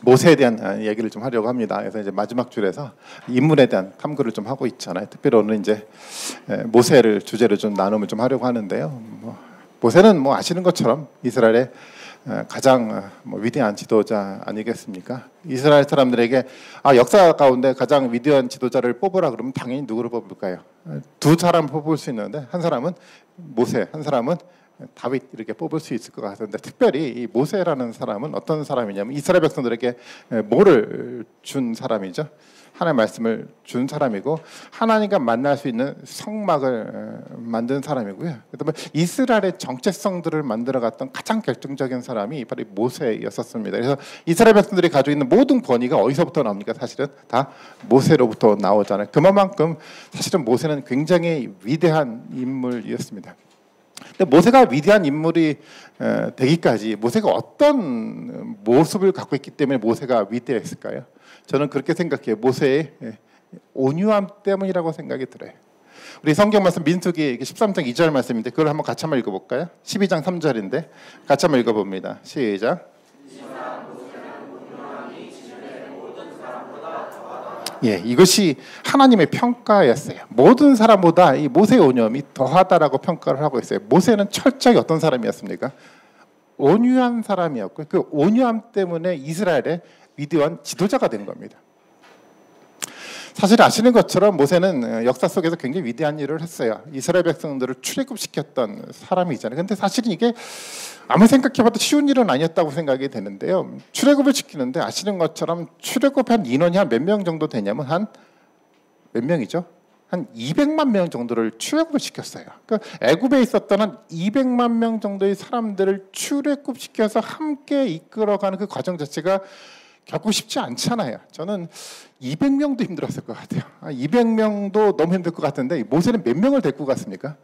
모세에 대한 얘기를 좀 하려고 합니다. 그래서 이제 마지막 줄에서 인물에 대한 탐구를 좀 하고 있잖아요. 특별히 오늘 이제 모세를 주제로 좀 나눔을 좀 하려고 하는데요. 모세는 뭐 아시는 것처럼 이스라엘의 가장 위대한 지도자 아니겠습니까? 이스라엘 사람들에게 역사 가운데 가장 위대한 지도자를 뽑으라 그러면 당연히 누구를 뽑을까요? 두 사람 뽑을 수 있는데 한 사람은 모세, 한 사람은 다윗 이렇게 뽑을 수 있을 것 같은데 특별히 이 모세라는 사람은 어떤 사람이냐면 이스라엘 백성들에게 뭐를 준 사람이죠? 하나님의 말씀을 준 사람이고 하나님과 만날 수 있는 성막을 만든 사람이고요. 그다음에 이스라엘의 정체성들을 만들어갔던 가장 결정적인 사람이 바로 모세였었습니다. 그래서 이스라엘 백성들이 가지고 있는 모든 권위가 어디서부터 나옵니까? 사실은 다 모세로부터 나오잖아요. 그만큼 사실은 모세는 굉장히 위대한 인물이었습니다. 근데 모세가 위대한 인물이 되기까지 모세가 어떤 모습을 갖고 있기 때문에 모세가 위대했을까요? 저는 그렇게 생각해요. 모세의 온유함 때문이라고 생각이 들어요. 우리 성경 말씀 민수기 13장 2절 말씀인데 그걸 한번 같이 한번 읽어볼까요? 12장 3절인데 같이 한번 읽어봅니다. 시작. 이것이 하나님의 평가였어요. 모든 사람보다 이 모세의 온유함이 더하다라고 평가를 하고 있어요. 모세는 철저히 어떤 사람이었습니까? 온유한 사람이었고 그 온유함 때문에 이스라엘의 위대한 지도자가 된 겁니다. 사실 아시는 것처럼 모세는 역사 속에서 굉장히 위대한 일을 했어요. 이스라엘 백성들을 출애굽시켰던 사람이잖아요. 근데 사실은 이게 아무리 생각해봐도 쉬운 일은 아니었다고 생각이 되는데요. 출애굽을 시키는데 아시는 것처럼 출애굽한 인원이 한 몇 명 정도 되냐면 한 몇 명이죠? 한 200만 명 정도를 출애굽을 시켰어요. 그러니까 애굽에 있었던 한 200만 명 정도의 사람들을 출애굽시켜서 함께 이끌어가는 그 과정 자체가 결코 쉽지 않잖아요. 저는 200명도 힘들었을 것 같아요. 200명도 너무 힘들 것 같은데 모세는 몇 명을 데리고 갔습니까?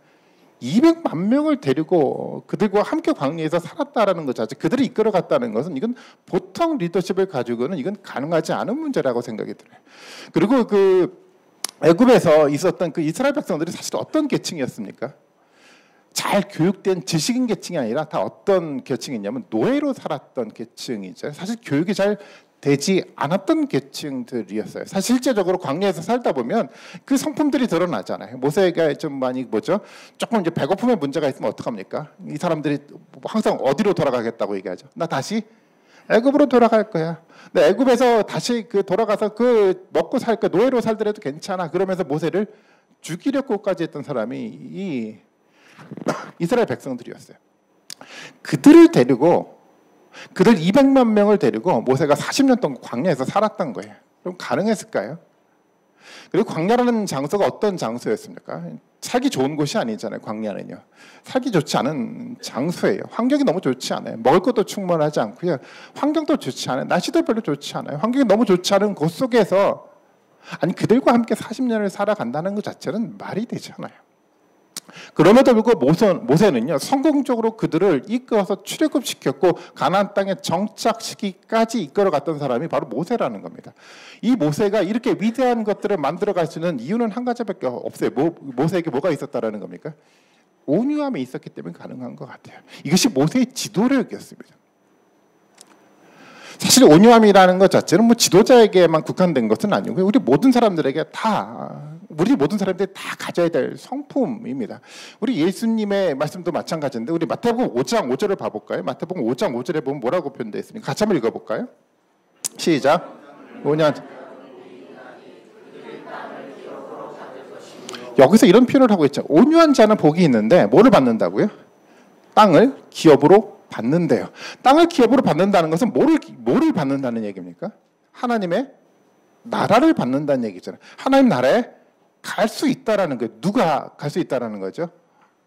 200만 명을 데리고 그들과 함께 광야에서 살았다라는 것 자체, 그들을 이끌어갔다는 것은 이건 보통 리더십을 가지고는 이건 가능하지 않은 문제라고 생각이 들어요. 그리고 그 애굽에서 있었던 그 이스라엘 백성들이 사실 어떤 계층이었습니까? 잘 교육된 지식인 계층이 아니라 다 어떤 계층이냐면 노예로 살았던 계층이죠. 사실 교육이 잘 되지 않았던 계층들이었어요. 사실 실제적으로 광야에서 살다 보면 그 성품들이 드러나잖아요. 모세가 좀 많이 조금 이제 배고픔의 문제가 있으면 어떡합니까? 이 사람들이 항상 어디로 돌아가겠다고 얘기하죠. 나 다시 애굽으로 돌아갈 거야. 근데 애굽에서 다시 돌아가서 먹고 살 거 노예로 살더라도 괜찮아. 그러면서 모세를 죽이려고까지 했던 사람이 이 이스라엘 백성들이었어요. 그들 200만 명을 데리고 모세가 40년 동안 광야에서 살았던 거예요. 그럼 가능했을까요? 그리고 광야라는 장소가 어떤 장소였습니까? 살기 좋은 곳이 아니잖아요. 광야는요. 살기 좋지 않은 장소예요. 환경이 너무 좋지 않아요. 먹을 것도 충분하지 않고요. 환경도 좋지 않아요. 날씨도 별로 좋지 않아요. 환경이 너무 좋지 않은 곳 속에서 그들과 함께 40년을 살아간다는 것 자체는 말이 되지 않아요. 그럼에도 불구하고 모세는요 성공적으로 그들을 이끌어서 출애굽시켰고 가나안 땅에 정착시키기까지 이끌어갔던 사람이 바로 모세라는 겁니다. 이 모세가 이렇게 위대한 것들을 만들어갈 수 있는 이유는 한 가지밖에 없어요. 모세에게 뭐가 있었다라는 겁니까? 온유함이 있었기 때문에 가능한 것 같아요. 이것이 모세의 지도력이었습니다. 사실 온유함이라는 것 자체는 지도자에게만 국한된 것은 아니고요. 우리 모든 사람들이 다 가져야 될 성품입니다. 우리 예수님의 말씀도 마찬가지인데 우리 마태복음 5장 5절을 봐볼까요? 마태복음 5장 5절에 보면 뭐라고 표현되어 있습니까? 같이 한번 읽어볼까요? 시작. 5년. 여기서 이런 표현을 하고 있죠. 온유한 자는 복이 있는데 뭐를 받는다고요? 땅을 기업으로 받는데요. 땅을 기업으로 받는다는 것은 뭐를 받는다는 얘기입니까? 하나님의 나라를 받는다는 얘기잖아요. 하나님 나라에 갈 수 있다라는 거예요. 누가 갈 수 있다라는 거죠?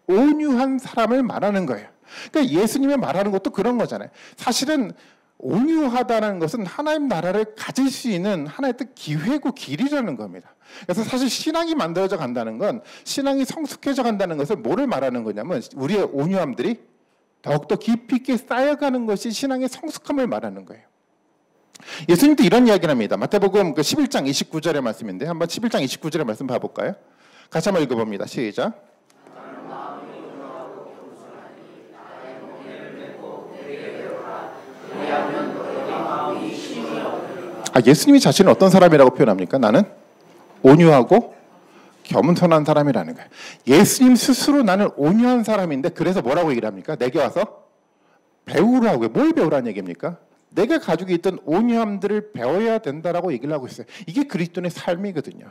온유한 사람을 말하는 거예요. 그러니까 예수님이 말하는 것도 그런 거잖아요. 사실은 온유하다는 것은 하나님 나라를 가질 수 있는 하나의 뜻 기회고 길이라는 겁니다. 그래서 사실 신앙이 만들어져 간다는 건 신앙이 성숙해져 간다는 것을 뭐를 말하는 거냐면 우리의 온유함들이 더욱더 깊이 있게 쌓여가는 것이 신앙의 성숙함을 말하는 거예요. 예수님도 이런 이야기를 합니다. 마태복음 11장 29절의 말씀인데 한번 11장 29절의 말씀 봐볼까요? 같이 한번 읽어봅니다. 시작. 예수님이 자신을 어떤 사람이라고 표현합니까? 나는 온유하고 겸손한 사람이라는 거예요. 예수님 스스로 나는 온유한 사람인데 그래서 뭐라고 얘기를 합니까? 내게 와서 배우라고요. 뭘 배우라는 얘기입니까? 내가 가지고 있던 온유함들을 배워야 된다라고 얘기를 하고 있어요. 이게 그리스도인의 삶이거든요.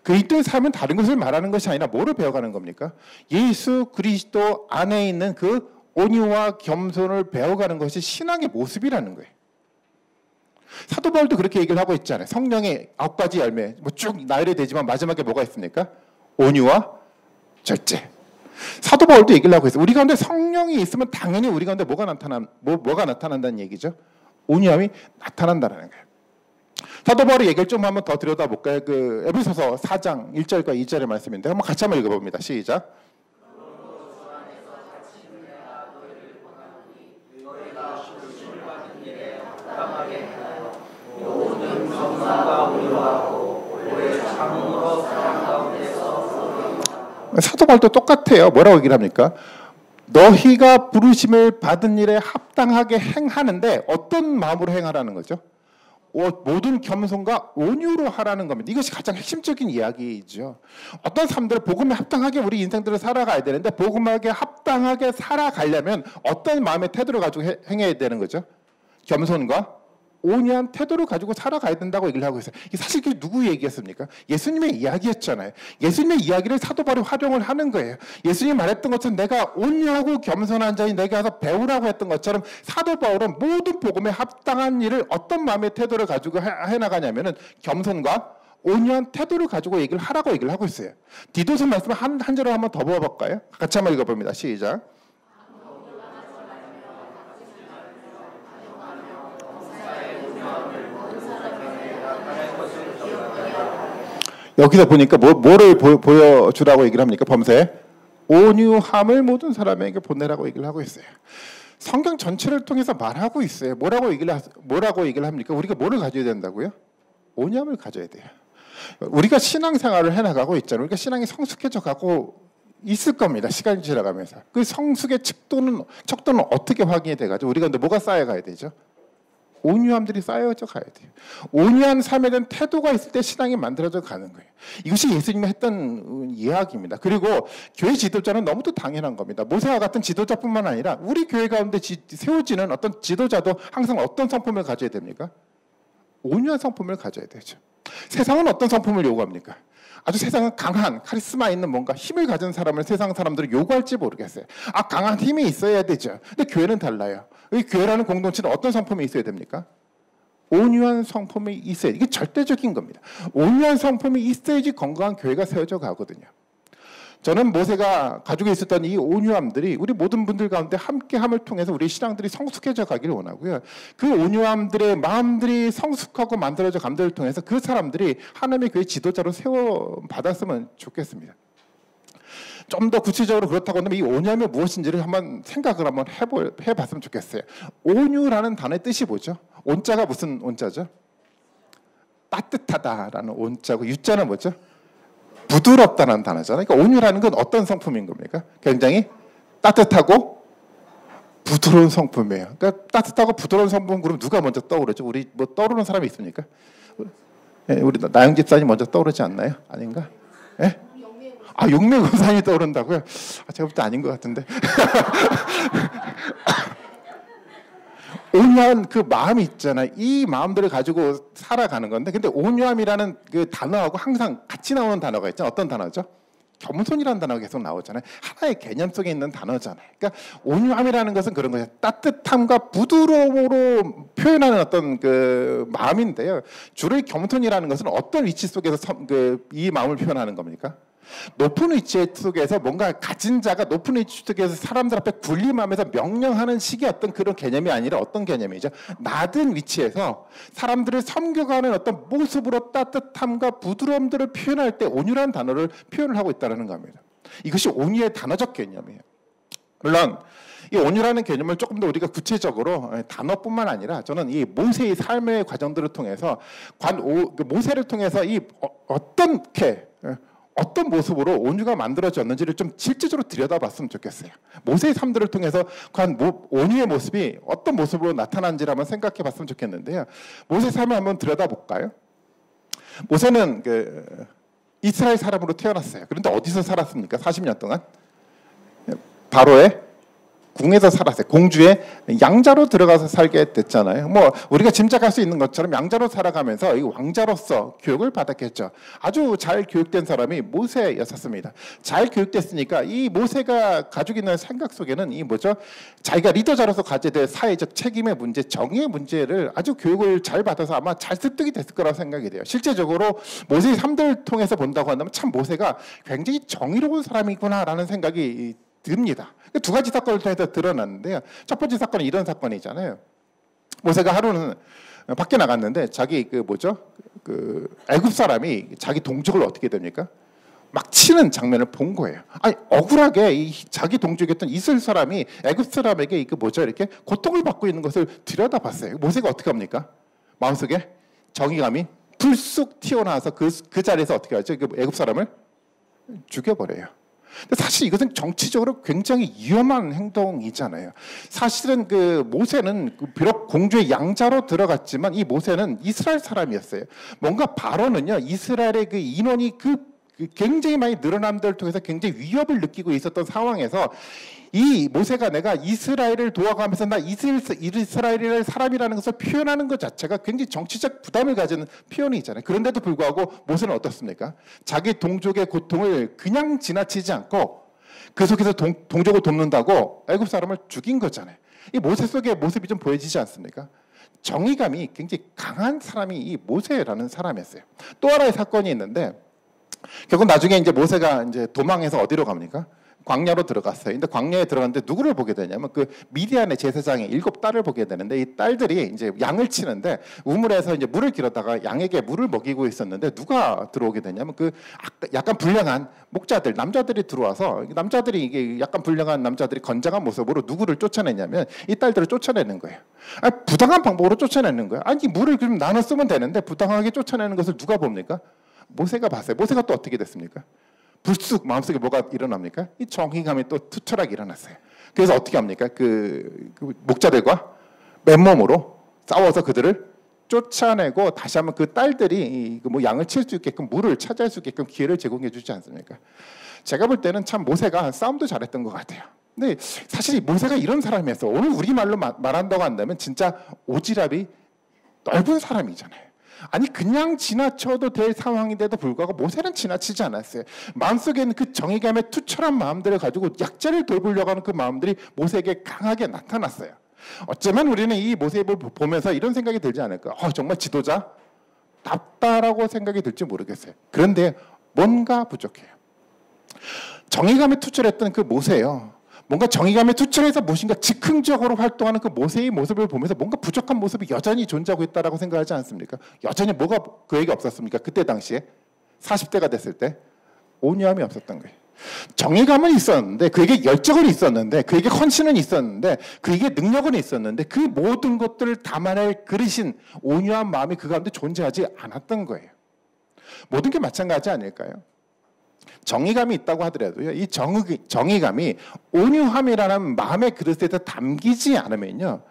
그리스도의 삶은 다른 것을 말하는 것이 아니라 뭐를 배워가는 겁니까? 예수 그리스도 안에 있는 그 온유와 겸손을 배워가는 것이 신앙의 모습이라는 거예요. 사도 바울도 그렇게 얘기를 하고 있잖아요. 성령의 9가지 열매, 뭐 쭉 나열이 되지만 마지막에 뭐가 있습니까? 온유와 절제. 사도 바울도 얘기를 하고 있어요. 우리 가운데 성령이 있으면 당연히 우리 가운데 뭐가 나타난다는 얘기죠? 온유함이 나타난다는 거예요. 사도 바울의 얘기를 좀 한번 더 들여다볼까요? 그 에베소서 4장 1절과 2절의 말씀인데 한번 같이 한번 읽어봅니다. 시작. 사도 바울도 똑같아요. 뭐라고 얘기를 합니까? 너희가 부르심을 받은 일에 합당하게 행하는데 어떤 마음으로 행하라는 거죠? 모든 겸손과 온유로 하라는 겁니다. 이것이 가장 핵심적인 이야기이죠. 어떤 사람들은 복음에 합당하게 우리 인생들을 살아가야 되는데 복음에 합당하게 살아가려면 어떤 마음의 태도를 가지고 행해야 되는 거죠? 겸손과 온유한 태도를 가지고 살아가야 된다고 얘기를 하고 있어요. 사실 그게 누구 얘기였습니까? 예수님의 이야기였잖아요. 예수님의 이야기를 사도 바울이 활용을 하는 거예요. 예수님이 말했던 것처럼 내가 온유하고 겸손한 자인 내게 와서 배우라고 했던 것처럼 사도 바울은 모든 복음에 합당한 일을 어떤 마음의 태도를 가지고 해나가냐면은 겸손과 온유한 태도를 가지고 얘기를 하라고 얘기를 하고 있어요. 디도서 말씀 한 절을 한번 더 보아볼까요? 같이 한번 읽어봅니다. 시작. 여기서 보니까 뭐를 보여주라고 얘기를 합니까? 범사에 온유함을 모든 사람에게 보내라고 얘기를 하고 있어요. 성경 전체를 통해서 말하고 있어요. 뭐라고 얘기를 합니까? 우리가 뭐를 가져야 된다고요? 온유함을 가져야 돼요. 우리가 신앙생활을 해나가고 있잖아요. 우리가 신앙이 성숙해져 가고 있을 겁니다. 시간이 지나가면서. 그 성숙의 척도는 어떻게 확인이 돼가지고 우리가 근데 뭐가 쌓여가야 되죠? 온유함들이 쌓여져 가야 돼요. 온유한 삶에 대한 태도가 있을 때 신앙이 만들어져 가는 거예요. 이것이 예수님이 했던 이야기입니다. 그리고 교회 지도자는 너무도 당연한 겁니다. 모세와 같은 지도자뿐만 아니라 우리 교회 가운데 세워지는 어떤 지도자도 항상 어떤 성품을 가져야 됩니까? 온유한 성품을 가져야 되죠. 세상은 어떤 성품을 요구합니까? 아주 세상은 강한 카리스마 있는 뭔가 힘을 가진 사람을 세상 사람들은 요구할지 모르겠어요. 강한 힘이 있어야 되죠. 근데 교회는 달라요. 이 교회라는 공동체는 어떤 성품이 있어야 됩니까? 온유한 성품이 있어야, 이게 절대적인 겁니다. 온유한 성품이 있어야지 건강한 교회가 세워져 가거든요. 저는 모세가 가지고 있었던 이 온유함들이 우리 모든 분들 가운데 함께함을 통해서 우리 신앙들이 성숙해져 가기를 원하고요. 그 온유함들의 마음들이 성숙하고 만들어져 감들을 통해서 그 사람들이 하나님의 교회 지도자로 세워받았으면 좋겠습니다. 좀 더 구체적으로 그렇다고 한다면 이 온유함이 무엇인지를 한번 생각을 한번 해봤으면 좋겠어요. 온유라는 단어의 뜻이 뭐죠? 온자가 무슨 온자죠? 따뜻하다라는 온자고 유자는 뭐죠? 부드럽다는 단어잖아요. 그러니까 온유라는 건 어떤 성품인 겁니까? 굉장히 따뜻하고 부드러운 성품이에요. 그러니까 따뜻하고 부드러운 성품 그럼 누가 먼저 떠오르죠? 우리 뭐 떠오르는 사람이 있습니까? 우리 나영 집사님 먼저 떠오르지 않나요? 아닌가? 예? 용맹 권사님이 떠오른다고요? 제가 볼 때 아닌 것 같은데. 온유한 그 마음이 있잖아요. 이 마음들을 가지고 살아가는 건데, 근데 온유함이라는 그 단어하고 항상 같이 나오는 단어가 있잖아요. 어떤 단어죠? 겸손이라는 단어가 계속 나오잖아요. 하나의 개념 속에 있는 단어잖아요. 그러니까 온유함이라는 것은 그런 거예요. 따뜻함과 부드러움으로 표현하는 어떤 그 마음인데요. 주로 겸손이라는 것은 어떤 위치 속에서 이 마음을 표현하는 겁니까? 높은 위치 속에서 뭔가 가진 자가 높은 위치 속에서 사람들 앞에 군림하면서 명령하는 식의 어떤 그런 개념이 아니라 어떤 개념이죠? 낮은 위치에서 사람들을 섬겨가는 어떤 모습으로 따뜻함과 부드러움들을 표현할 때 온유라는 단어를 표현을 하고 있다는 겁니다. 이것이 온유의 단어적 개념이에요. 물론 이 온유라는 개념을 조금 더 우리가 구체적으로 단어뿐만 아니라 저는 이 모세의 삶의 과정들을 통해서 모세를 통해서 이 어떤 모습으로 온유가 만들어졌는지를 좀 실제적으로 들여다봤으면 좋겠어요. 모세의 삶들을 통해서 과연 온유의 모습이 어떤 모습으로 나타난지를 한번 생각해봤으면 좋겠는데요. 모세의 삶을 한번 들여다볼까요? 모세는 이스라엘 사람으로 태어났어요. 그런데 어디서 살았습니까? 40년 동안 바로의 궁에서 살았어요. 공주의 양자로 들어가서 살게 됐잖아요. 뭐 우리가 짐작할 수 있는 것처럼 양자로 살아가면서 이 왕자로서 교육을 받았겠죠. 아주 잘 교육된 사람이 모세였었습니다. 잘 교육됐으니까 이 모세가 가지고 있는 생각 속에는 이 뭐죠? 자기가 리더자로서 가져야 될 사회적 책임의 문제, 정의의 문제를 아주 교육을 잘 받아서 아마 잘 습득이 됐을 거라고 생각이 돼요. 실제적으로 모세의 삶들을 통해서 본다고 한다면 참 모세가 굉장히 정의로운 사람이구나라는 생각이 듭니다. 두 가지 사건을 통해서 드러났는데요. 첫 번째 사건은 이런 사건이잖아요. 모세가 하루는 밖에 나갔는데 자기 애굽 사람이 자기 동족을 어떻게 됩니까? 막 치는 장면을 본 거예요. 아니 억울하게 자기 동족이었던 이스라엘 사람이 애굽 사람에게 이렇게 고통을 받고 있는 것을 들여다봤어요. 모세가 어떻게 합니까? 마음속에 정의감이 불쑥 튀어나와서 그 자리에서 어떻게 하죠? 애굽 사람을 죽여버려요. 사실 이것은 정치적으로 굉장히 위험한 행동이잖아요. 사실은 모세는 비록 공주의 양자로 들어갔지만 이 모세는 이스라엘 사람이었어요. 뭔가 바로는요, 이스라엘의 인원이 굉장히 많이 늘어남을 통해서 굉장히 위협을 느끼고 있었던 상황에서 이 모세가 내가 이스라엘을 도와가면서 나 이스라엘의 사람이라는 것을 표현하는 것 자체가 굉장히 정치적 부담을 가지는 표현이잖아요. 그런데도 불구하고 모세는 어떻습니까? 자기 동족의 고통을 그냥 지나치지 않고 그 속에서 동족을 돕는다고 애굽 사람을 죽인 거잖아요. 이 모세 속의 모습이 좀 보여지지 않습니까? 정의감이 굉장히 강한 사람이 이 모세라는 사람이었어요. 또 하나의 사건이 있는데 결국 나중에 이제 모세가 이제 도망해서 어디로 갑니까? 광야로 들어갔어요. 근데 광야에 들어갔는데 누구를 보게 되냐면 미디안의 제사장의 7딸을 보게 되는데 이 딸들이 이제 양을 치는데 우물에서 이제 물을 길었다가 양에게 물을 먹이고 있었는데 누가 들어오게 되냐면 약간 불량한 목자들, 남자들이 들어와서 남자들이 이게 약간 불량한 남자들이 건장한 모습으로 누구를 쫓아내냐면 이 딸들을 쫓아내는 거예요. 부당한 방법으로 쫓아내는 거예요. 아니 물을 좀 나눠 쓰면 되는데 부당하게 쫓아내는 것을 누가 봅니까? 모세가 봤어요. 모세가 또 어떻게 됐습니까? 불쑥 마음속에 뭐가 일어납니까? 이 정의감이 또 투철하게 일어났어요. 그래서 어떻게 합니까? 목자들과 맨몸으로 싸워서 그들을 쫓아내고 다시 한번 그 딸들이 양을 칠 수 있게끔 물을 차지할 수 있게끔 기회를 제공해 주지 않습니까? 제가 볼 때는 참 모세가 싸움도 잘했던 것 같아요. 근데 사실 모세가 이런 사람이었어. 오늘 우리말로 말한다고 한다면 진짜 오지랖이 넓은 사람이잖아요. 아니 그냥 지나쳐도 될 상황인데도 불구하고 모세는 지나치지 않았어요. 마음속에는 그 정의감의 투철한 마음들을 가지고 약자를 돌보려고 하는 그 마음들이 모세에게 강하게 나타났어요. 어쩌면 우리는 이 모세를 보면서 이런 생각이 들지 않을까? 정말 지도자 답다라고 생각이 들지 모르겠어요. 그런데 뭔가 부족해요. 정의감에 투철했던 그 모세예요. 뭔가 정의감에 투철해서 무엇인가 즉흥적으로 활동하는 그 모세의 모습을 보면서 뭔가 부족한 모습이 여전히 존재하고 있다고 생각하지 않습니까? 여전히 뭐가 그에게 없었습니까? 그때 당시에 40대가 됐을 때 온유함이 없었던 거예요. 정의감은 있었는데 그에게 열정은 있었는데 그에게 헌신은 있었는데 그에게 능력은 있었는데 그 모든 것들을 담아낼 그릇인 온유한 마음이 그 가운데 존재하지 않았던 거예요. 모든 게 마찬가지 아닐까요? 정의감이 있다고 하더라도요, 이 정의감이 온유함이라는 마음의 그릇에서 담기지 않으면요,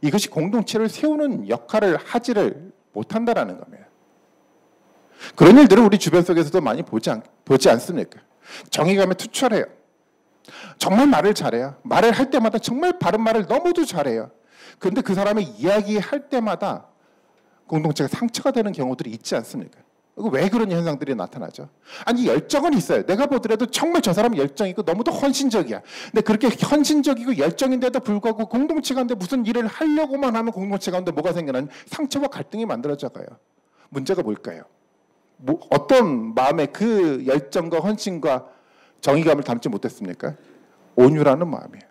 이것이 공동체를 세우는 역할을 하지를 못한다라는 겁니다. 그런 일들을 우리 주변 속에서도 많이 보지 않습니까? 정의감에 투철해요. 정말 말을 잘해요. 말을 할 때마다 정말 바른 말을 너무도 잘해요. 그런데 그 사람이 이야기할 때마다 공동체가 상처가 되는 경우들이 있지 않습니까? 왜 그런 현상들이 나타나죠? 아니 열정은 있어요. 내가 보더라도 정말 저 사람은 열정이 있고 너무도 헌신적이야. 근데 그렇게 헌신적이고 열정인데도 불구하고 공동체 가운데 무슨 일을 하려고만 하면 공동체 가운데 뭐가 생겨나는 상처와 갈등이 만들어져 가요. 문제가 뭘까요? 어떤 마음의 그 열정과 헌신과 정의감을 담지 못했습니까? 온유라는 마음이에요.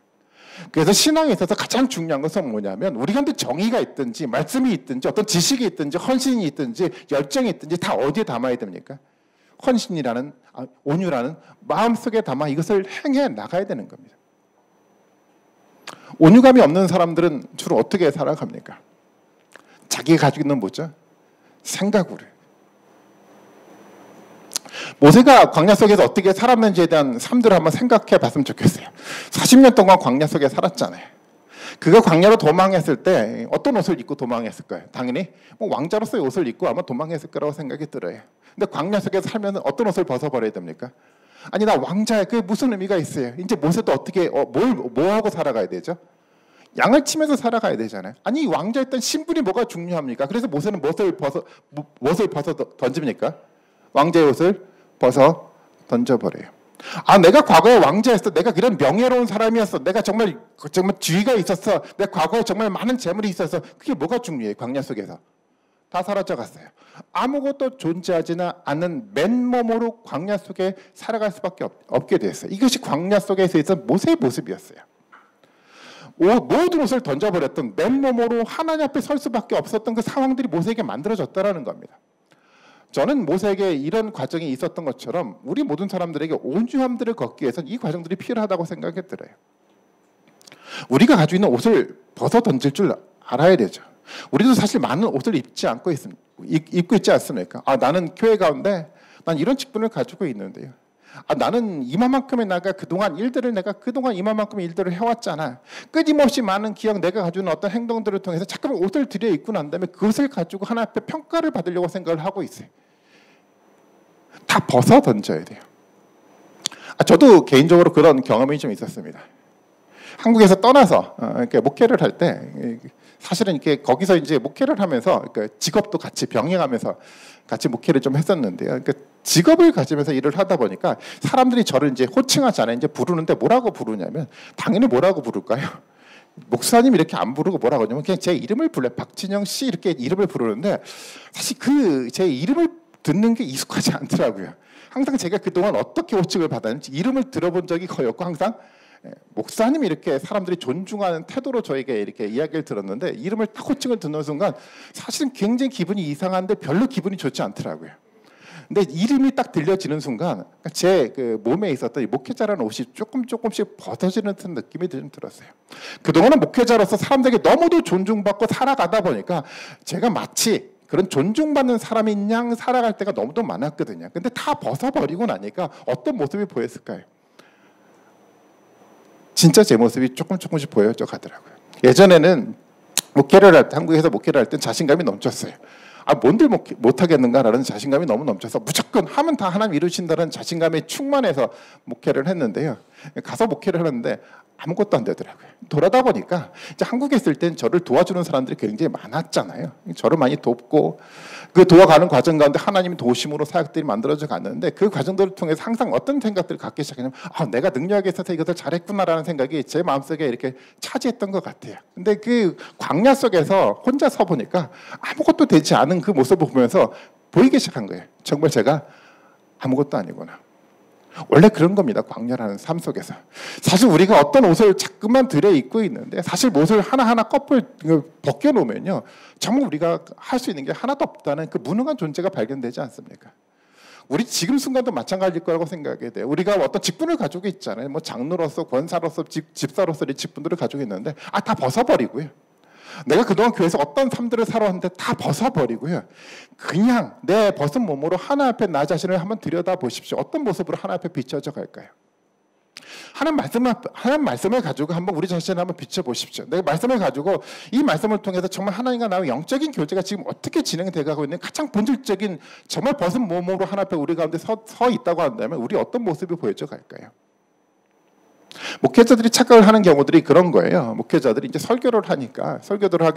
그래서 신앙에 있어서 가장 중요한 것은 뭐냐면 우리 가운데 정의가 있든지 말씀이 있든지 어떤 지식이 있든지 헌신이 있든지 열정이 있든지 다 어디에 담아야 됩니까? 온유라는 마음속에 담아 이것을 행해 나가야 되는 겁니다. 온유감이 없는 사람들은 주로 어떻게 살아갑니까? 자기가 가지고 있는 뭐죠? 생각으로. 모세가 광야 속에서 어떻게 살았는지에 대한 삶들을 한번 생각해 봤으면 좋겠어요. 40년 동안 광야 속에 살았잖아요. 그가 광야로 도망했을 때 어떤 옷을 입고 도망했을 거예요? 당연히 뭐 왕자로서의 옷을 입고 아마 도망했을 거라고 생각이 들어요. 근데 광야 속에서 살면 어떤 옷을 벗어버려야 됩니까? 아니 나 왕자야. 그게 무슨 의미가 있어요? 이제 모세도 어떻게 뭐 하고 살아가야 되죠? 양을 치면서 살아가야 되잖아요. 아니 왕자였던 신분이 뭐가 중요합니까? 그래서 모세는 무엇을 벗어 던집니까? 왕자의 옷을 벗어 던져버려요. 아 내가 과거에 왕자였어. 내가 그런 명예로운 사람이었어. 내가 정말 지위가 있었어. 내 과거에 정말 많은 재물이 있어서 그게 뭐가 중요해요? 광야 속에서 다 사라져갔어요. 아무것도 존재하지는 않는 맨몸으로 광야 속에 살아갈 수밖에 없게 됐어요. 이것이 광야 속에서 있던 모세의 모습이었어요. 모든 옷을 던져버렸던 맨몸으로 하나님 앞에 설 수밖에 없었던 그 상황들이 모세에게 만들어졌다는 겁니다. 저는 모세에게 이런 과정이 있었던 것처럼 우리 모든 사람들에게 온유함들을 걷기 위해서는 이 과정들이 필요하다고 생각이 들어요. 우리가 가지고 있는 옷을 벗어 던질 줄 알아야 되죠. 우리도 사실 많은 옷을 입고 있지 않습니까? 아 나는 교회 가운데 난 이런 직분을 가지고 있는데요. 아, 나는 이만큼의 내가 그동안 이만큼의 일들을 해왔잖아. 끊임없이 많은 기억, 내가 가지고 있는 어떤 행동들을 통해서 잠깐만 옷을 들여 입고 난 다음에 그것을 가지고 하나님 앞에 평가를 받으려고 생각을 하고 있어요. 다 벗어 던져야 돼요. 저도 개인적으로 그런 경험이 좀 있었습니다. 한국에서 떠나서 이렇게 목회를 할 때 사실은 이렇게 거기서 이제 목회를 하면서 그러니까 직업도 같이 병행하면서 같이 목회를 좀 했었는데요. 그러니까 직업을 가지면서 일을 하다 보니까 사람들이 저를 이제 호칭하잖아요. 이제 부르는데 뭐라고 부르냐면 당연히 뭐라고 부를까요? 목사님 이렇게 안 부르고 뭐라고 하냐면 그냥 제 이름을 불러요. 박진영 씨 이렇게 이름을 부르는데 사실 그 제 이름을 듣는 게 익숙하지 않더라고요. 항상 제가 그동안 어떻게 호칭을 받았는지 이름을 들어본 적이 거의 없고 항상 목사님 이렇게 사람들이 존중하는 태도로 저에게 이렇게 이야기를 들었는데 이름을 딱 호칭을 듣는 순간 사실은 굉장히 기분이 이상한데 별로 기분이 좋지 않더라고요. 근데 이름이 딱 들려지는 순간 제 그 몸에 있었던 이 목회자라는 옷이 조금씩 벗어지는 듯한 느낌이 좀 들었어요. 그동안은 목회자로서 사람들에게 너무도 존중받고 살아가다 보니까 제가 마치 그런 존중받는 사람인 양 살아갈 때가 너무도 많았거든요. 근데 다 벗어버리고 나니까 어떤 모습이 보였을까요? 진짜 제 모습이 조금씩 보여져 가더라고요. 예전에는 한국에서 목회를 할 땐 자신감이 넘쳤어요. 뭔들 못하겠는가라는 자신감이 너무 넘쳐서 무조건 하면 다 하나님 이루신다는 자신감에 충만해서 목회를 했는데요. 가서 목회를 하는데 아무것도 안 되더라고요. 돌아다 보니까 이제 한국에 있을 땐 저를 도와주는 사람들이 굉장히 많았잖아요. 저를 많이 돕고 그 도와가는 과정 가운데 하나님이 도우심으로 사역들이 만들어져 갔는데 그 과정들을 통해서 항상 어떤 생각들을 갖기 시작하냐면 내가 능력에 있어서 이것을 잘했구나라는 생각이 제 마음속에 이렇게 차지했던 것 같아요. 근데 그 광야 속에서 혼자 서 보니까 아무것도 되지 않은 그 모습을 보면서 보이기 시작한 거예요. 정말 제가 아무것도 아니구나. 원래 그런 겁니다. 광야라는 삶 속에서. 사실 우리가 어떤 옷을 자꾸만 들여 입고 있는데 사실 옷을 하나하나 벗겨놓으면요. 정말 우리가 할 수 있는 게 하나도 없다는 그 무능한 존재가 발견되지 않습니까? 우리 지금 순간도 마찬가지일 거라고 생각이 돼요. 우리가 어떤 직분을 가지고 있잖아요. 뭐 장로로서, 권사로서, 집사로서 이 직분들을 가지고 있는데 다 벗어버리고요. 내가 그동안 교회에서 어떤 삶들을 살아왔는데 다 벗어버리고요. 그냥 내 벗은 몸으로 하나님 앞에 나 자신을 한번 들여다보십시오. 어떤 모습으로 하나님 앞에 비춰져 갈까요? 하나님 말씀을 가지고 한번 우리 자신을 한번 비춰보십시오. 내 말씀을 가지고 이 말씀을 통해서 정말 하나님과 나의 영적인 교제가 지금 어떻게 진행되고 있는 가장 본질적인 정말 벗은 몸으로 하나님 앞에 우리 가운데 서 있다고 한다면 우리 어떤 모습이 보여져 갈까요? 목회자들이 착각을 하는 경우들이 그런 거예요. 목회자들이 이제 설교를 하게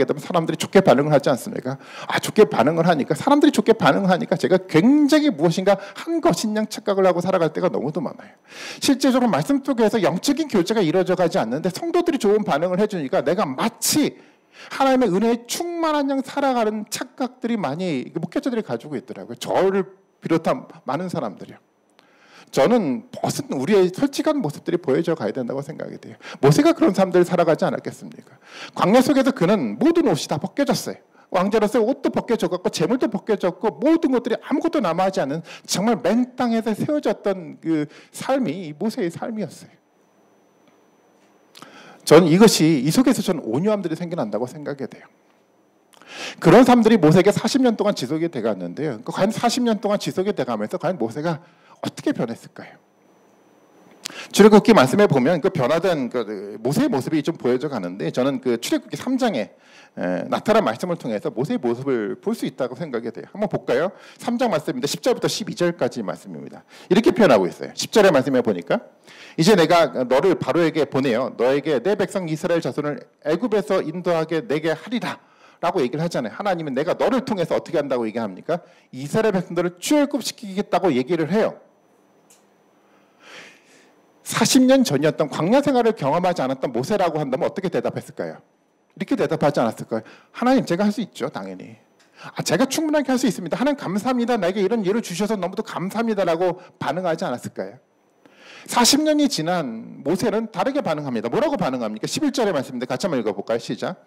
되면 사람들이 좋게 반응을 하지 않습니까? 좋게 반응을 하니까 사람들이 좋게 반응을 하니까 제가 굉장히 무엇인가 한 것인 양 착각을 하고 살아갈 때가 너무도 많아요. 실제적으로 말씀 속에서 영적인 교제가 이루어져 가지 않는데 성도들이 좋은 반응을 해주니까 내가 마치 하나님의 은혜에 충만한 양 살아가는 착각들이 많이 목회자들이 가지고 있더라고요. 저를 비롯한 많은 사람들이요. 저는 우리의 솔직한 모습들이 보여져 가야 된다고 생각이 돼요. 모세가 그런 삶들을 살아가지 않았겠습니까? 광야 속에서 그는 모든 옷이 다 벗겨졌어요. 왕자로서 옷도 벗겨졌고 재물도 벗겨졌고 모든 것들이 아무것도 남아있지 않은 정말 맨 땅에서 세워졌던 그 삶이 모세의 삶이었어요. 저는 이 속에서 저는 온유함들이 생겨난다고 생각이 돼요. 그런 사람들이 모세에게 40년 동안 지속이 돼갔는데요. 과연 40년 동안 지속이 돼가면서 과연 모세가 어떻게 변했을까요? 출애굽기 말씀에 보면 그 변화된 그 모세의 모습이 좀 보여져 가는데, 저는 그 출애굽기 3장에 나타난 말씀을 통해서 모세의 모습을 볼 수 있다고 생각이 돼요. 한번 볼까요? 3장 말씀인데 10절부터 12절까지 말씀입니다. 이렇게 표현하고 있어요. 10절의 말씀에 보니까 이제 내가 너를 바로에게 보내어 너에게 내 백성 이스라엘 자손을 애굽에서 인도하게 내게 하리라 라고 얘기를 하잖아요. 하나님은 내가 너를 통해서 어떻게 한다고 얘기합니까? 이스라엘 백성들을 출애굽시키겠다고 얘기를 해요. 40년 전이었던 광야 생활을 경험하지 않았던 모세라고 한다면 어떻게 대답했을까요? 이렇게 대답하지 않았을까요? 하나님, 제가 할 수 있죠, 당연히. 제가 충분하게 할 수 있습니다. 하나님 감사합니다. 나에게 이런 예를 주셔서 너무도 감사합니다라고 반응하지 않았을까요? 40년이 지난 모세는 다르게 반응합니다. 뭐라고 반응합니까? 11절의 말씀인데 같이 한번 읽어볼까요? 시작.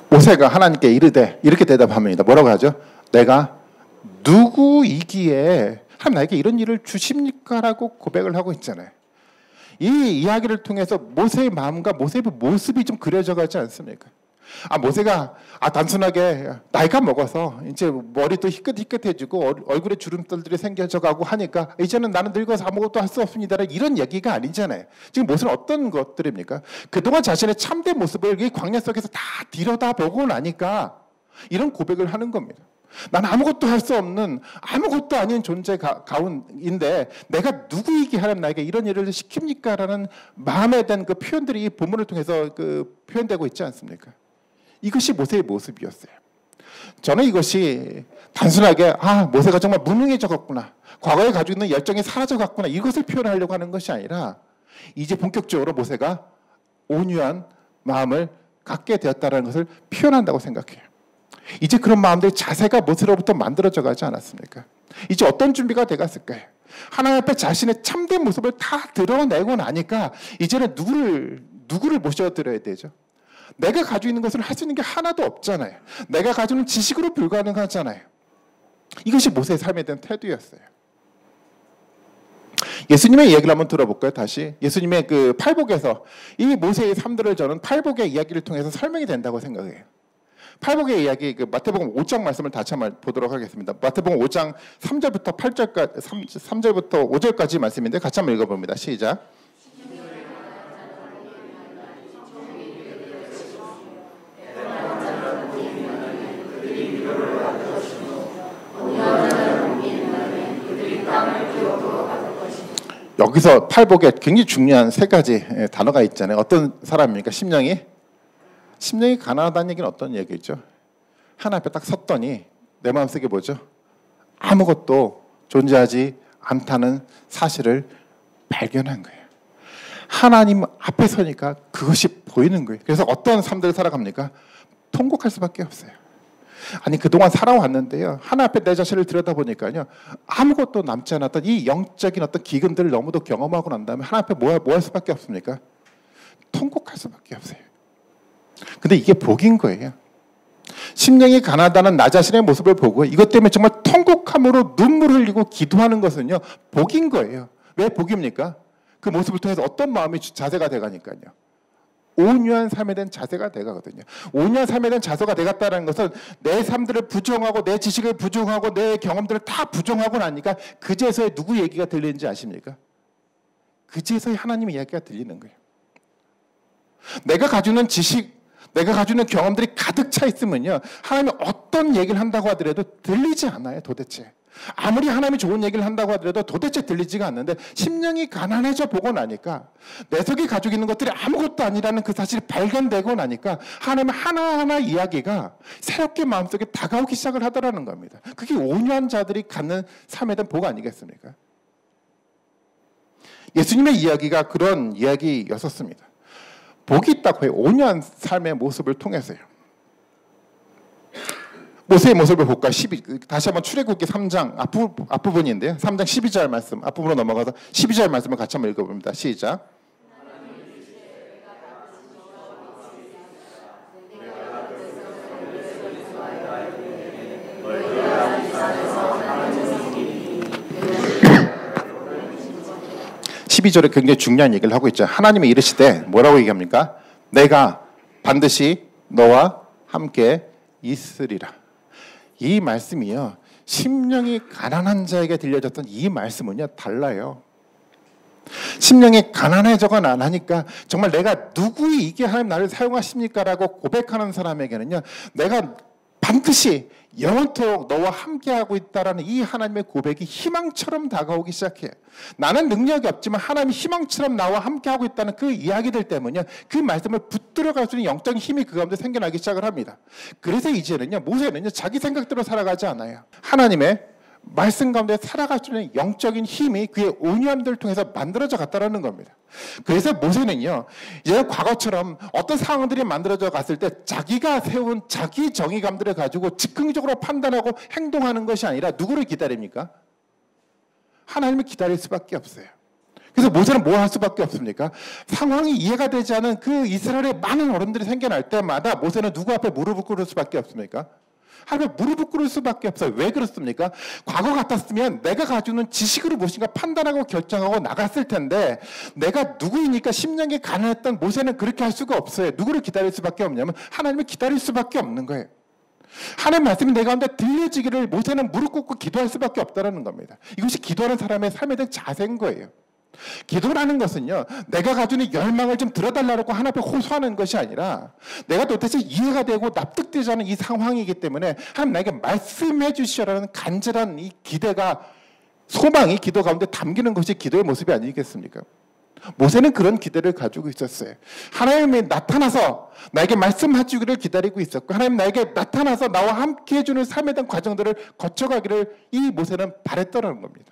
모세가 하나님께 이르되 이렇게 대답합니다. 뭐라고 하죠? 내가 누구이기에 하나님 나에게 이런 일을 주십니까? 라고 고백을 하고 있잖아요. 이 이야기를 통해서 모세의 마음과 모세의 모습이 좀 그려져 가지 않습니까? 모세가 단순하게 나이가 먹어서 이제 머리도 희끗희끗해지고 얼굴에 주름살들이 생겨져 가고 하니까 이제는 나는 늙어서 아무것도 할 수 없습니다. 이런 얘기가 아니잖아요. 지금 모세는 어떤 것들입니까? 그동안 자신의 참된 모습을 이 광야 속에서 다 들여다보고 나니까 이런 고백을 하는 겁니다. 난 아무것도 할 수 없는 아무것도 아닌 존재 가운데 내가 누구이기 하는 나에게 이런 일을 시킵니까? 라는 마음에 대한 그 표현들이 이 본문을 통해서 그 표현되고 있지 않습니까? 이것이 모세의 모습이었어요. 저는 이것이 단순하게 모세가 정말 무능해졌구나, 과거에 가지고 있는 열정이 사라져갔구나, 이것을 표현하려고 하는 것이 아니라 이제 본격적으로 모세가 온유한 마음을 갖게 되었다는 것을 표현한다고 생각해요. 이제 그런 마음들이 자세가 모세로부터 만들어져 가지 않았습니까? 이제 어떤 준비가 돼갔을까요? 하나님 앞에 자신의 참된 모습을 다 드러내고 나니까 이제는 누구를 모셔드려야 되죠? 내가 가지고 있는 것을 할 수 있는 게 하나도 없잖아요. 내가 가지고 있는 지식으로 불가능하잖아요. 이것이 모세의 삶에 대한 태도였어요. 예수님의 이야기를 한번 들어볼까요? 다시 예수님의 그 팔복에서 이 모세의 삶들을 저는 팔복의 이야기를 통해서 설명이 된다고 생각해요. 팔복의 이야기, 그 마태복음 5장 말씀을 다시 한번 보도록 하겠습니다. 마태복음 5장 3절부터 8절까지 3절부터 5절까지 말씀인데 같이 한번 읽어봅니다. 시작. 여기서 팔복에 굉장히 중요한 세 가지 단어가 있잖아요. 어떤 사람입니까? 심령이 가난하다는 얘기는 어떤 얘기죠? 하나님 앞에 딱 섰더니 내 마음속에 뭐죠? 아무것도 존재하지 않다는 사실을 발견한 거예요. 하나님 앞에 서니까 그것이 보이는 거예요. 그래서 어떤 삶들을 살아갑니까? 통곡할 수밖에 없어요. 그동안 살아왔는데요, 하나 앞에 내 자신을 들여다보니까요, 아무것도 남지 않았던 이 영적인 어떤 기근들을 너무도 경험하고 난 다음에 하나 앞에 뭐 할 수밖에 없습니까? 통곡할 수밖에 없어요. 근데 이게 복인 거예요. 심령이 가난하다는 나 자신의 모습을 보고 이것 때문에 정말 통곡함으로 눈물을 흘리고 기도하는 것은요, 복인 거예요. 왜 복입니까? 그 모습을 통해서 어떤 마음이 자세가 돼가니까요. 온유한 삶에 대한 자세가 돼가거든요. 온유한 삶에 대한 자세가 돼갔다는 것은 내 삶들을 부정하고 내 지식을 부정하고 내 경험들을 다 부정하고 나니까 그제서야 누구 얘기가 들리는지 아십니까? 그제서야 하나님의 이야기가 들리는 거예요. 내가 가지고 있는 지식, 내가 가지고 있는 경험들이 가득 차 있으면요, 하나님이 어떤 얘기를 한다고 하더라도 들리지 않아요. 도대체 아무리 하나님이 좋은 얘기를 한다고 하더라도 도대체 들리지가 않는데, 심령이 가난해져 보고 나니까 내 속에 가지고 있는 것들이 아무것도 아니라는 그 사실이 발견되고 나니까 하나님의 하나하나 이야기가 새롭게 마음속에 다가오기 시작을 하더라는 겁니다. 그게 온유한 자들이 갖는 삶에 대한 복 아니겠습니까? 예수님의 이야기가 그런 이야기였었습니다. 복이 있다고 해요. 온유한 삶의 모습을 통해서요. 모세의 모습을 볼까? 다시 한번 출애굽기 3장 앞부분인데요. 3장 12절 말씀 앞부분으로 넘어가서 12절 말씀을 같이 한번 읽어봅니다. 시작. 12절에 굉장히 중요한 얘기를 하고 있죠. 하나님이 이르시되 뭐라고 얘기합니까? 내가 반드시 너와 함께 있으리라. 이 말씀이요, 심령이 가난한 자에게 들려졌던 이 말씀은요 달라요. 심령이 가난해져가 안 하니까 정말 내가 누구이기에 하나님 나를 사용하십니까? 라고 고백하는 사람에게는요, 내가 반드시 영원토록 너와 함께하고 있다라는 이 하나님의 고백이 희망처럼 다가오기 시작해요. 나는 능력이 없지만 하나님이 희망처럼 나와 함께하고 있다는 그 이야기들 때문에 그 말씀을 붙들어갈 수 있는 영적인 힘이 그 가운데 생겨나기 시작을 합니다. 그래서 이제는요, 모세는요 자기 생각대로 살아가지 않아요. 하나님의 말씀 가운데 살아갈 수 있는 영적인 힘이 그의 온유함들을 통해서 만들어져 갔다는 겁니다. 그래서 모세는요, 이제 과거처럼 어떤 상황들이 만들어져 갔을 때 자기가 세운 자기 정의감들을 가지고 즉흥적으로 판단하고 행동하는 것이 아니라 누구를 기다립니까? 하나님을 기다릴 수밖에 없어요. 그래서 모세는 뭐 할 수밖에 없습니까? 상황이 이해가 되지 않은 그 이스라엘의 많은 어른들이 생겨날 때마다 모세는 누구 앞에 무릎을 꿇을 수밖에 없습니까? 하나님의 무릎을 꿇을 수밖에 없어요. 왜 그렇습니까? 과거 같았으면 내가 가지고 있는 지식으로 무엇인가 판단하고 결정하고 나갔을 텐데, 내가 누구이니까 심령이 가난했던 모세는 그렇게 할 수가 없어요. 누구를 기다릴 수밖에 없냐면 하나님을 기다릴 수밖에 없는 거예요. 하나님 말씀이 내 가운데 들려지기를 모세는 무릎 꿇고 기도할 수밖에 없다는 겁니다. 이것이 기도하는 사람의 삶에 대한 자세인 거예요. 기도라는 것은요, 내가 가지고 있는 열망을 좀 들어달라고 하나님 앞에 호소하는 것이 아니라 내가 도대체 이해가 되고 납득되지 않은 이 상황이기 때문에 하나님 나에게 말씀해 주시라는 간절한 이 기대가, 소망이 기도 가운데 담기는 것이 기도의 모습이 아니겠습니까? 모세는 그런 기대를 가지고 있었어요. 하나님이 나타나서 나에게 말씀해 주기를 기다리고 있었고, 하나님 나에게 나타나서 나와 함께 해주는 삶에 대한 과정들을 거쳐가기를 이 모세는 바랬다는 겁니다.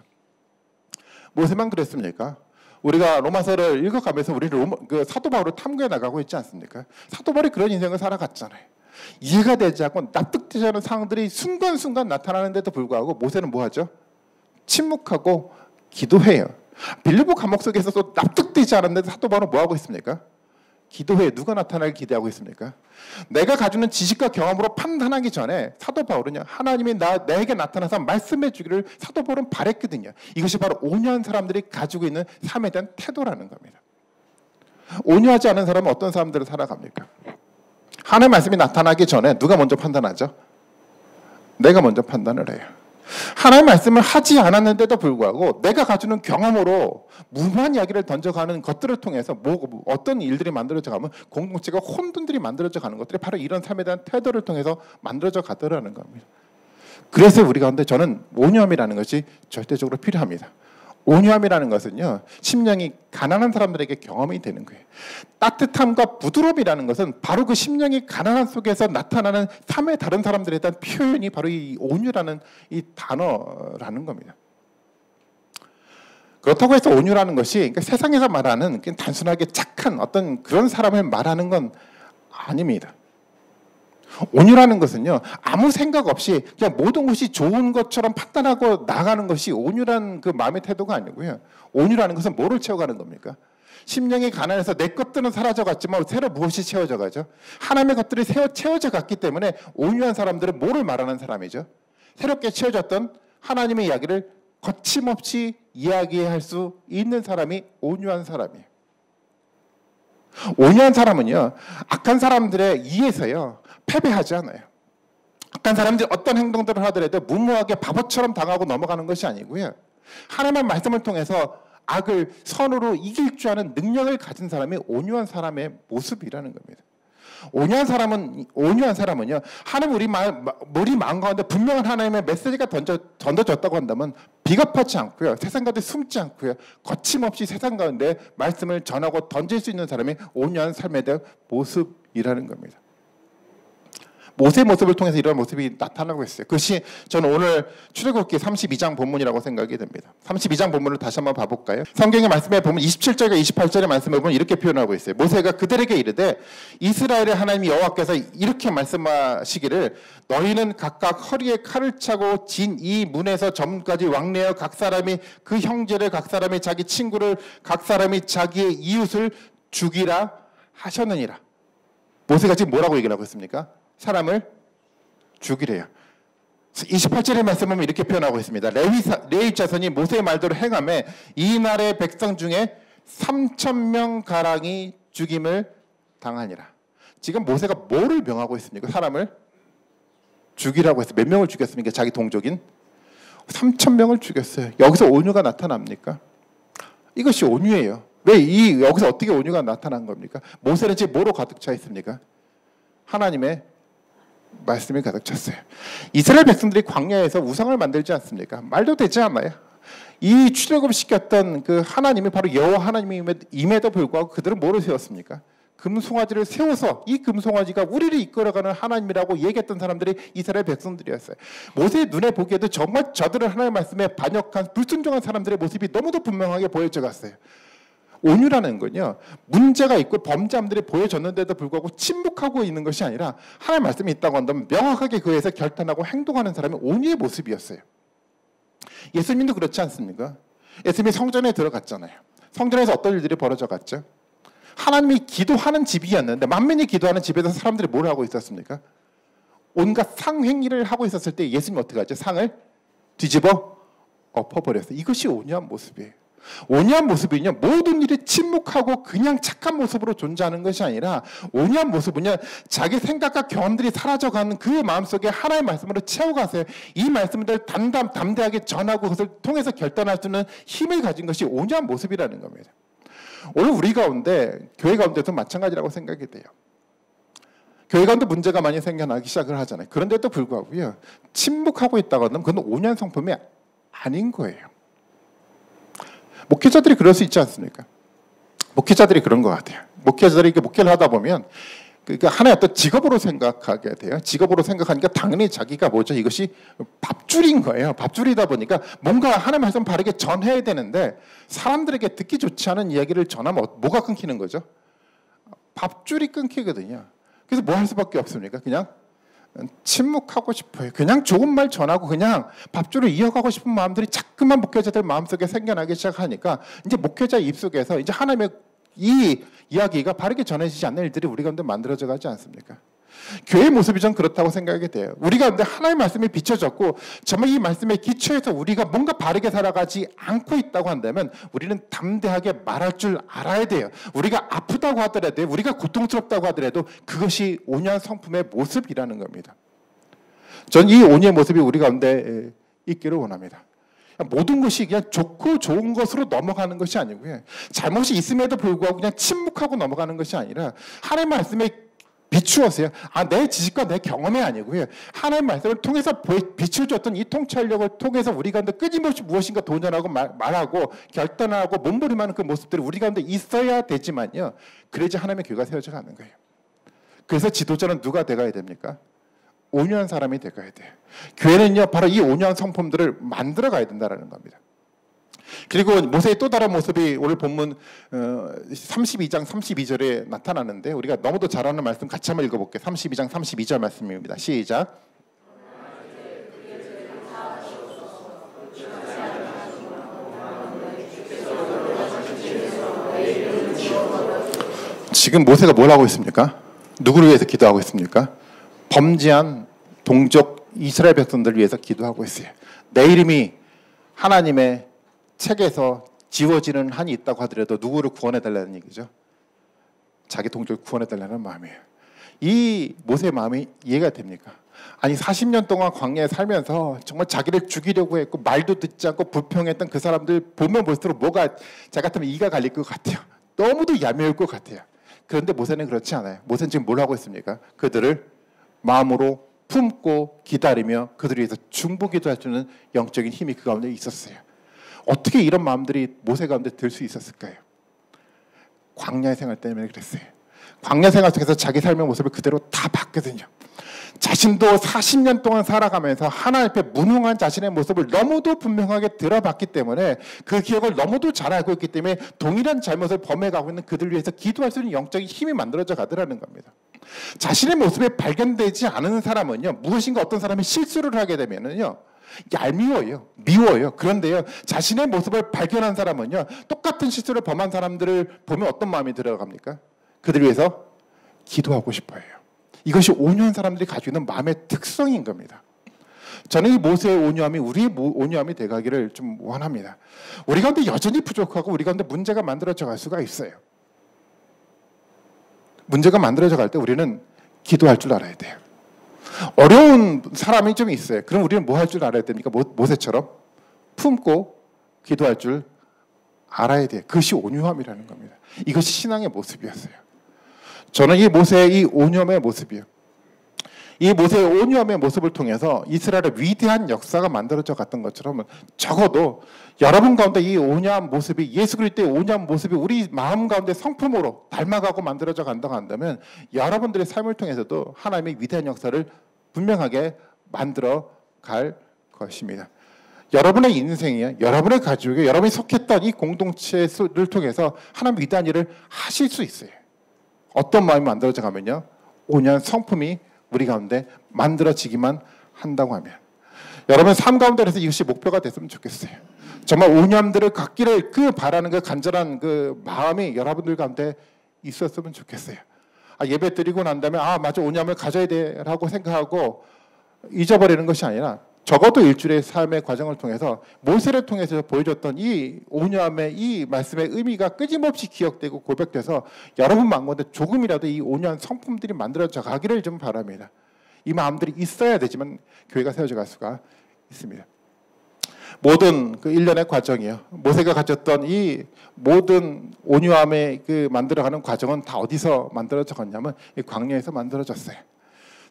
모세만 그랬습니까? 우리가 로마서를 읽어가면서 우리는 그 사도 바울을 탐구해 나가고 있지 않습니까? 사도 바울이 그런 인생을 살아갔잖아요. 이해가 되지 않고 납득되지 않은 상황들이 순간순간 나타나는데도 불구하고 모세는 뭐 하죠? 침묵하고 기도해요. 빌립보 감옥 속에서도 납득되지 않았는데 사도 바울은 뭐 하고 있습니까? 기도해. 누가 나타나길 기대하고 있습니까? 내가 가지고 있는 지식과 경험으로 판단하기 전에 사도 바울은요, 하나님이 나에게 나타나서 말씀해 주기를 사도 바울은 바랬거든요. 이것이 바로 온유한 사람들이 가지고 있는 삶에 대한 태도라는 겁니다. 온유하지 않은 사람은 어떤 사람들을 살아갑니까? 하나님의 말씀이 나타나기 전에 누가 먼저 판단하죠? 내가 먼저 판단을 해요. 하나님의 말씀을 하지 않았는데도 불구하고 내가 가지고 있는 경험으로 무모한 이야기를 던져가는 것들을 통해서 어떤 일들이 만들어져 가면 공동체가 혼돈들이 만들어져 가는 것들이 바로 이런 삶에 대한 태도를 통해서 만들어져 가더라는 겁니다. 그래서 우리 가운데 저는 온유함이라는 것이 절대적으로 필요합니다. 온유함이라는 것은요, 심령이 가난한 사람들에게 경험이 되는 거예요. 따뜻함과 부드러움이라는 것은 바로 그 심령이 가난한 속에서 나타나는 삶의 다른 사람들에 대한 표현이 바로 이 온유라는 이 단어라는 겁니다. 그렇다고 해서 온유라는 것이 그러니까 세상에서 말하는 그냥 단순하게 착한 어떤 그런 사람을 말하는 건 아닙니다. 온유라는 것은요, 아무 생각 없이 그냥 모든 것이 좋은 것처럼 판단하고 나가는 것이 온유라는 그 마음의 태도가 아니고요. 온유라는 것은 뭐를 채워가는 겁니까? 심령이 가난해서 내 것들은 사라져갔지만 새로 무엇이 채워져 가죠? 하나님의 것들이 채워져 갔기 때문에 온유한 사람들은 뭐를 말하는 사람이죠? 새롭게 채워졌던 하나님의 이야기를 거침없이 이야기할 수 있는 사람이 온유한 사람이에요. 온유한 사람은요, 악한 사람들의 이에서요 패배하지 않아요. 악한 사람들이 어떤 행동들을 하더라도 무모하게 바보처럼 당하고 넘어가는 것이 아니고요, 하나님의 말씀을 통해서 악을 선으로 이길 줄 아는 능력을 가진 사람이 온유한 사람의 모습이라는 겁니다. 온유한 사람은요, 하나님 우리 마음 가운데 분명한 하나님의 메시지가 던져졌다고 한다면 비겁하지 않고요, 세상 가운데 숨지 않고요, 거침없이 세상 가운데 말씀을 전하고 던질 수 있는 사람이 온유한 삶에 대한 모습이라는 겁니다. 모세의 모습을 통해서 이런 모습이 나타나고 있어요. 그것이 저는 오늘 출애굽기 32장 본문이라고 생각이 됩니다. 32장 본문을 다시 한번 봐볼까요? 성경의 말씀에 보면 27절과 28절의 말씀에 보면 이렇게 표현하고 있어요. 모세가 그들에게 이르되 이스라엘의 하나님 여호와께서 이렇게 말씀하시기를 너희는 각각 허리에 칼을 차고 진 이 문에서 점까지 왕래하여 각 사람이 그 형제를, 각 사람이 자기 친구를, 각 사람이 자기의 이웃을 죽이라 하셨느니라. 모세가 지금 뭐라고 얘기를 하고 있습니까? 사람을 죽이래요. 28절의 말씀은 이렇게 표현하고 있습니다. 레위 자손이 모세의 말대로 행하매 이날의 백성 중에 3,000명 가량이 죽임을 당하니라. 지금 모세가 뭐를 명하고 있습니까? 사람을 죽이라고 했어요. 몇 명을 죽였습니까? 자기 동족인 3,000명을 죽였어요. 여기서 온유가 나타납니까? 이것이 온유예요. 왜 여기서 어떻게 온유가 나타난 겁니까? 모세는 지금 뭐로 가득 차 있습니까? 하나님의 말씀이 가득 찼어요. 이스라엘 백성들이 광야에서 우상을 만들지 않습니까? 말도 되지 않아요. 이 출애굽시켰던 그 하나님이 바로 여호와 하나님임에도 불구하고 그들은 뭐를 세웠습니까? 금송아지를 세워서 이 금송아지가 우리를 이끌어가는 하나님이라고 얘기했던 사람들이 이스라엘 백성들이었어요. 모세의 눈에 보기에도 정말 저들은 하나님의 말씀에 반역한 불순종한 사람들의 모습이 너무도 분명하게 보여져 갔어요. 온유라는 건요, 문제가 있고 범죄함들이 보여졌는데도 불구하고 침묵하고 있는 것이 아니라 하나님의 말씀이 있다고 한다면 명확하게 그에서 결단하고 행동하는 사람이 온유의 모습이었어요. 예수님도 그렇지 않습니까? 예수님이 성전에 들어갔잖아요. 성전에서 어떤 일들이 벌어져 갔죠? 하나님이 기도하는 집이었는데 만민이 기도하는 집에서 사람들이 뭘 하고 있었습니까? 온갖 상행위를 하고 있었을 때 예수님이 어떻게 하죠? 상을 뒤집어 엎어버렸어요. 이것이 온유한 모습이에요. 온유한 모습은요, 모든 일에 침묵하고 그냥 착한 모습으로 존재하는 것이 아니라 온유한 모습은요, 자기 생각과 경험들이 사라져가는 그 마음속에 하나의 말씀으로 채워가세요. 이 말씀들을 담대하게 전하고 그것을 통해서 결단할 수 있는 힘을 가진 것이 온유한 모습이라는 겁니다. 오늘 우리 가운데, 교회 가운데도 마찬가지라고 생각이 돼요. 교회 가운데 문제가 많이 생겨나기 시작을 하잖아요. 그런데도 불구하고요, 침묵하고 있다고 하면 그건 온유한 성품이 아닌 거예요. 목회자들이 그럴 수 있지 않습니까? 목회자들이 그런 것 같아요. 목회자들이 목회를 하다 보면 그러니까 하나의 어떤 직업으로 생각하게 돼요. 직업으로 생각하니까 당연히 자기가 뭐죠? 이것이 밥줄인 거예요. 밥줄이다 보니까 뭔가 하나님 말씀 바르게 전해야 되는데 사람들에게 듣기 좋지 않은 이야기를 전하면 뭐가 끊기는 거죠? 밥줄이 끊기거든요. 그래서 뭐 할 수밖에 없습니까? 그냥 침묵하고 싶어요. 그냥 좋은 말 전하고 그냥 밥줄을 이어가고 싶은 마음들이 자꾸만 목회자들 마음속에 생겨나기 시작하니까 이제 목회자 입속에서 이제 하나님의 이 이야기가 바르게 전해지지 않는 일들이 우리 가운데 만들어져 가지 않습니까? 교회의 모습이 좀 그렇다고 생각이 돼요. 우리 가운데 하나님의 말씀이 비춰졌고 정말 이 말씀에 기초해서 우리가 뭔가 바르게 살아가지 않고 있다고 한다면 우리는 담대하게 말할 줄 알아야 돼요. 우리가 아프다고 하더라도, 우리가 고통스럽다고 하더라도 그것이 온유한 성품의 모습이라는 겁니다. 전 이 온유의 모습이 우리 가운데 있기를 원합니다. 모든 것이 그냥 좋고 좋은 것으로 넘어가는 것이 아니고요, 잘못이 있음에도 불구하고 그냥 침묵하고 넘어가는 것이 아니라 하나님의 말씀에 비추었어요. 내 지식과 내 경험이 아니고요, 하나님의 말씀을 통해서 비추어줬던 이 통찰력을 통해서 우리 가운데 끊임없이 무엇인가 도전하고 말하고 결단하고 몸부림하는 그 모습들이 우리 가운데 있어야 되지만요, 그래야지 하나님의 교회가 세워져 가는 거예요. 그래서 지도자는 누가 돼가야 됩니까? 온유한 사람이 돼가야 돼요. 교회는요, 바로 이 온유한 성품들을 만들어 가야 된다는 겁니다. 그리고 모세의 또 다른 모습이 오늘 본문 32장 32절에 나타나는데, 우리가 너무도 잘 아는 말씀 같이 한번 읽어볼게요. 32장 32절 말씀입니다. 시작. 지금 모세가 뭘 하고 있습니까? 누구를 위해서 기도하고 있습니까? 범죄한 동족 이스라엘 백성들을 위해서 기도하고 있어요. 내 이름이 하나님의 책에서 지워지는 한이 있다고 하더라도 누구를 구원해달라는 얘기죠. 자기 동족을 구원해달라는 마음이에요. 이 모세의 마음이 이해가 됩니까? 아니 40년 동안 광야에 살면서 정말 자기를 죽이려고 했고 말도 듣지 않고 불평했던 그 사람들 보면 볼수록 뭐가 자 같으면 이가 갈릴 것 같아요. 너무도 얄미울 것 같아요. 그런데 모세는 그렇지 않아요. 모세는 지금 뭘 하고 있습니까? 그들을 마음으로 품고 기다리며 그들을 위해서 중보기도 할 수 있는 영적인 힘이 그 가운데 있었어요. 어떻게 이런 마음들이 모세 가운데 들 수 있었을까요? 광야의 생활 때문에 그랬어요. 광야 생활 속에서 자기 삶의 모습을 그대로 다 봤거든요. 자신도 40년 동안 살아가면서 하나님 앞에 무능한 자신의 모습을 너무도 분명하게 들어봤기 때문에 그 기억을 너무도 잘 알고 있기 때문에 동일한 잘못을 범해가고 있는 그들을 위해서 기도할 수 있는 영적인 힘이 만들어져 가더라는 겁니다. 자신의 모습에 발견되지 않은 사람은요, 무엇인가 어떤 사람이 실수를 하게 되면은요, 얄미워요. 미워요. 그런데요, 자신의 모습을 발견한 사람은요, 똑같은 실수를 범한 사람들을 보면 어떤 마음이 들어갑니까? 그들 위해서 기도하고 싶어요. 이것이 온유한 사람들이 가지고 있는 마음의 특성인 겁니다. 저는 이 모세의 온유함이 우리의 온유함이 돼가기를 좀 원합니다. 우리 가운데 여전히 부족하고 우리 가운데 문제가 만들어져 갈 수가 있어요. 문제가 만들어져 갈 때 우리는 기도할 줄 알아야 돼요. 어려운 사람이 좀 있어요. 그럼 우리는 뭐 할 줄 알아야 됩니까? 모세처럼 품고 기도할 줄 알아야 돼요. 그것이 온유함이라는 겁니다. 이것이 신앙의 모습이었어요. 저는 이 모세의 이 온유함의 모습이요. 이 모세의 온유함의 모습을 통해서 이스라엘의 위대한 역사가 만들어져 갔던 것처럼 적어도 여러분 가운데 이 온유한 모습이 예수 그리스도의 온유한 모습이 우리 마음 가운데 성품으로 닮아가고 만들어져 간다고 한다면 여러분들의 삶을 통해서도 하나님의 위대한 역사를 분명하게 만들어 갈 것입니다. 여러분의 인생이요, 여러분의 가족이 여러분이 속했던 이 공동체를 통해서 하나님의 위대한 일을 하실 수 있어요. 어떤 마음이 만들어져 가면요, 온유한 성품이 우리 가운데 만들어지기만 한다고 하면 여러분 삶 가운데서 이것이 목표가 됐으면 좋겠어요. 정말 온유함들을 갖기를 그 바라는 그 간절한 그 마음이 여러분들 가운데 있었으면 좋겠어요. 예배 드리고 난 다음에 맞아 온유함을 가져야 돼라고 생각하고 잊어버리는 것이 아니라 적어도 일주일의 삶의 과정을 통해서 모세를 통해서 보여줬던 이 온유함의 이 말씀의 의미가 끊임없이 기억되고 고백돼서 여러분 마음 가운데 조금이라도 이 온유한 성품들이 만들어져 가기를 좀 바랍니다. 이 마음들이 있어야 되지만 교회가 세워져 갈 수가 있습니다. 모든 그 일련의 과정이요, 모세가 가졌던 이 모든 온유함의 그 만들어가는 과정은 다 어디서 만들어져 갔냐면 이 광야에서 만들어졌어요.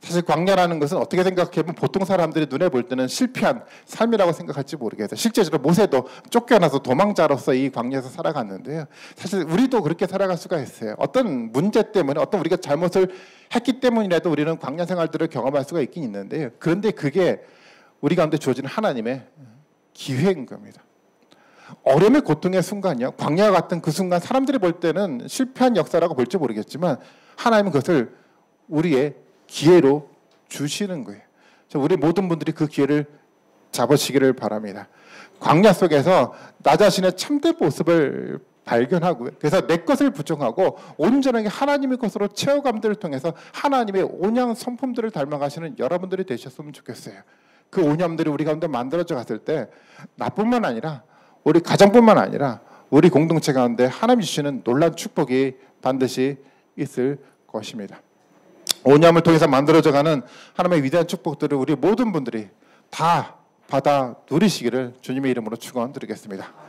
사실 광야라는 것은 어떻게 생각해보면 보통 사람들이 눈에 볼 때는 실패한 삶이라고 생각할지 모르겠어요. 실제로 모세도 쫓겨나서 도망자로서 이 광야에서 살아갔는데요. 사실 우리도 그렇게 살아갈 수가 있어요. 어떤 문제 때문에 어떤 우리가 잘못을 했기 때문이라도 우리는 광야 생활들을 경험할 수가 있긴 있는데요. 그런데 그게 우리 가운데 주어지는 하나님의 기회인 겁니다. 어려움의 고통의 순간이요, 광야 같은 그 순간 사람들이 볼 때는 실패한 역사라고 볼지 모르겠지만 하나님은 그것을 우리의 기회로 주시는 거예요. 우리 모든 분들이 그 기회를 잡으시기를 바랍니다. 광야 속에서 나 자신의 참된 모습을 발견하고 그래서 내 것을 부정하고 온전하게 하나님의 것으로 채워감들을 통해서 하나님의 온유한 성품들을 닮아가시는 여러분들이 되셨으면 좋겠어요. 그 온유함들이 우리 가운데 만들어져 갔을 때 나뿐만 아니라 우리 가정뿐만 아니라 우리 공동체 가운데 하나님 주시는 놀라운 축복이 반드시 있을 것입니다. 온유함을 통해서 만들어져가는 하나님의 위대한 축복들을 우리 모든 분들이 다 받아 누리시기를 주님의 이름으로 축원드리겠습니다.